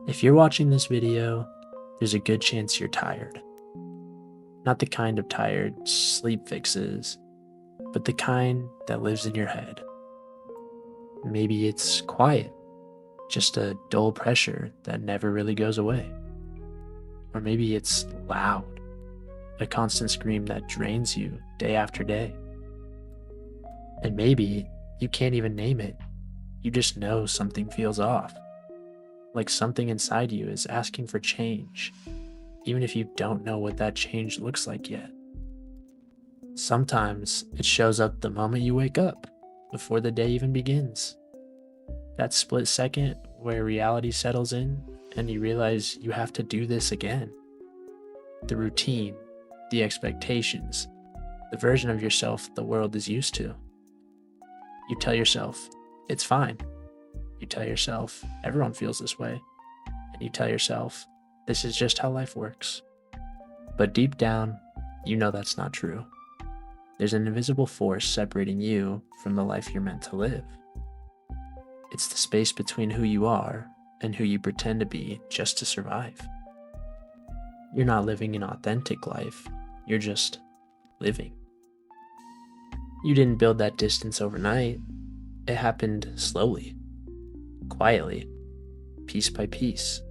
If you're watching this video, there's a good chance you're tired. Not the kind of tired sleep fixes, but the kind that lives in your head. Maybe it's quiet, just a dull pressure that never really goes away. Or maybe it's loud, a constant scream that drains you day after day. And maybe you can't even name it. You just know something feels off. Like something inside you is asking for change, even if you don't know what that change looks like yet. Sometimes it shows up the moment you wake up, before the day even begins. That split second where reality settles in and you realize you have to do this again. The routine, the expectations, the version of yourself the world is used to. You tell yourself, it's fine. You tell yourself, everyone feels this way. And you tell yourself, this is just how life works. But deep down, you know that's not true. There's an invisible force separating you from the life you're meant to live. It's the space between who you are and who you pretend to be just to survive. You're not living an authentic life, you're just living. You didn't build that distance overnight. It happened slowly, quietly, piece by piece.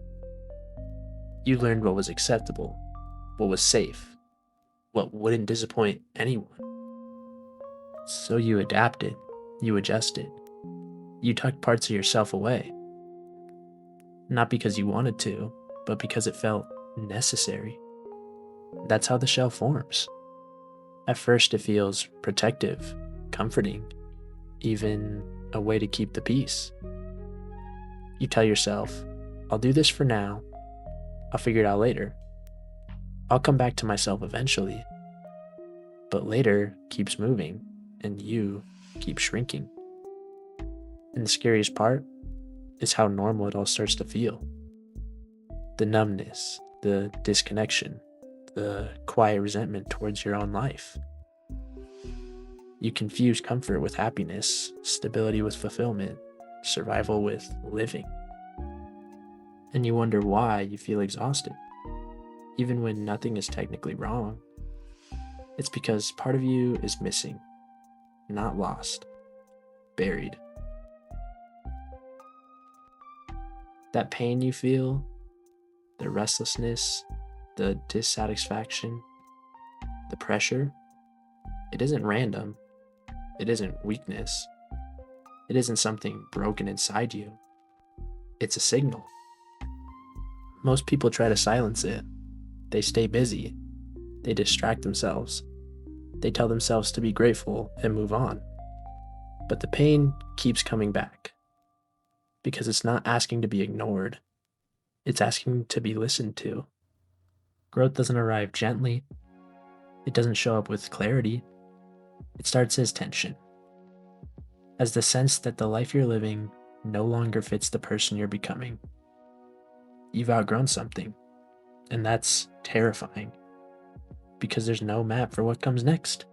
You learned what was acceptable, what was safe, what wouldn't disappoint anyone. So you adapted, you adjusted, you tucked parts of yourself away. Not because you wanted to, but because it felt necessary. That's how the shell forms. At first it feels protective, comforting, even a way to keep the peace. You tell yourself, I'll do this for now, I'll figure it out later. I'll come back to myself eventually. But later keeps moving, and you keep shrinking. And the scariest part is how normal it all starts to feel. The numbness, the disconnection, the quiet resentment towards your own life. You confuse comfort with happiness, stability with fulfillment, survival with living. And you wonder why you feel exhausted, even when nothing is technically wrong. It's because part of you is missing, not lost, buried. That pain you feel, the restlessness, the dissatisfaction, the pressure, it isn't random. It isn't weakness. It isn't something broken inside you. It's a signal. Most people try to silence it. They stay busy. They distract themselves. They tell themselves to be grateful and move on. But the pain keeps coming back because it's not asking to be ignored. It's asking to be listened to. Growth doesn't arrive gently. It doesn't show up with clarity. It starts as tension, as the sense that the life you're living no longer fits the person you're becoming. You've outgrown something, and that's terrifying because there's no map for what comes next.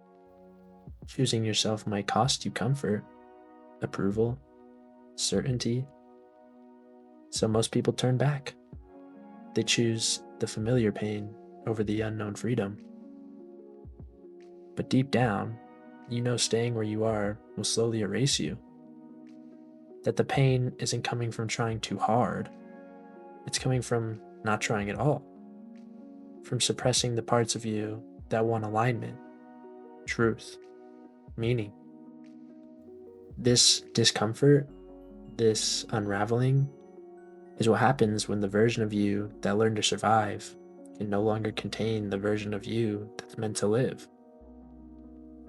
Choosing yourself might cost you comfort, approval, certainty. So most people turn back. They choose the familiar pain over the unknown freedom. But deep down, you know staying where you are will slowly erase you. That the pain isn't coming from trying too hard. It's coming from not trying at all. From suppressing the parts of you that want alignment, truth, meaning. This discomfort, this unraveling, is what happens when the version of you that learned to survive can no longer contain the version of you that's meant to live.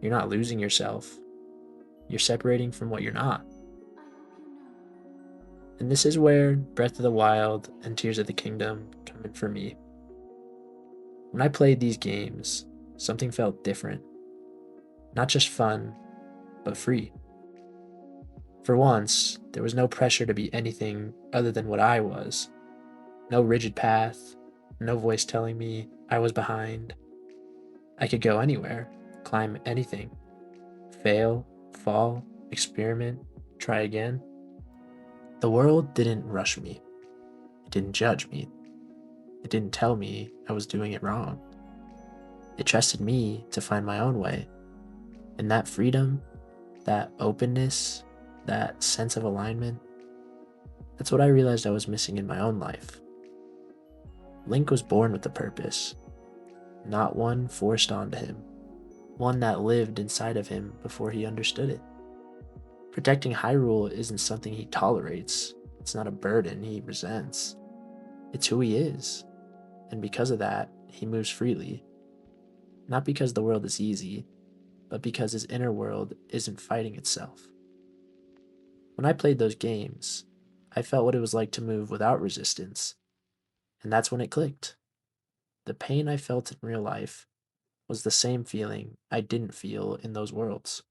You're not losing yourself. You're separating from what you're not. And this is where Breath of the Wild and Tears of the Kingdom come in for me. When I played these games, something felt different. Not just fun, but free. For once, there was no pressure to be anything other than what I was. No rigid path, no voice telling me I was behind. I could go anywhere, climb anything, fail, fall, experiment, try again. The world didn't rush me. didn't judge me. It didn't tell me I was doing it wrong. It trusted me to find my own way. And that freedom, that openness, that sense of alignment, that's what I realized I was missing in my own life. Link was born with a purpose, not one forced onto him, one that lived inside of him before he understood it. Protecting Hyrule isn't something he tolerates. It's not a burden he resents. It's who he is. And because of that, he moves freely. Not because the world is easy, but because his inner world isn't fighting itself. When I played those games, I felt what it was like to move without resistance. And that's when it clicked. The pain I felt in real life was the same feeling I didn't feel in those worlds.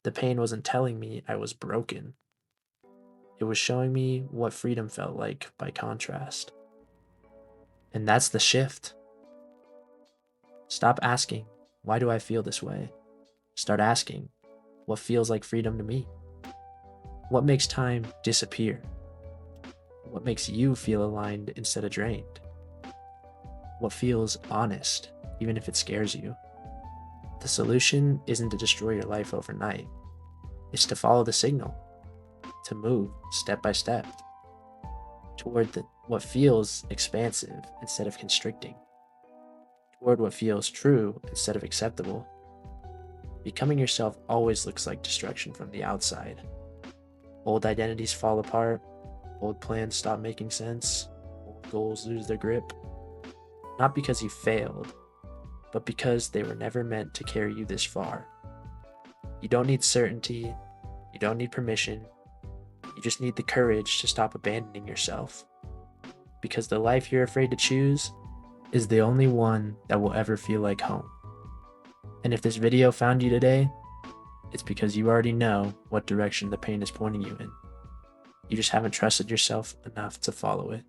The pain wasn't telling me I was broken. It was showing me what freedom felt like by contrast. And that's the shift. Stop asking, why do I feel this way? Start asking, what feels like freedom to me? What makes time disappear? What makes you feel aligned instead of drained? What feels honest, even if it scares you? The solution isn't to destroy your life overnight. It's to follow the signal, to move step by step toward what feels expansive instead of constricting, toward what feels true instead of acceptable. Becoming yourself always looks like destruction from the outside. Old identities fall apart, old plans stop making sense, old goals lose their grip. Not because you failed, but because they were never meant to carry you this far. You don't need certainty, you don't need permission, you just need the courage to stop abandoning yourself. Because the life you're afraid to choose is the only one that will ever feel like home. And if this video found you today, it's because you already know what direction the pain is pointing you in. You just haven't trusted yourself enough to follow it.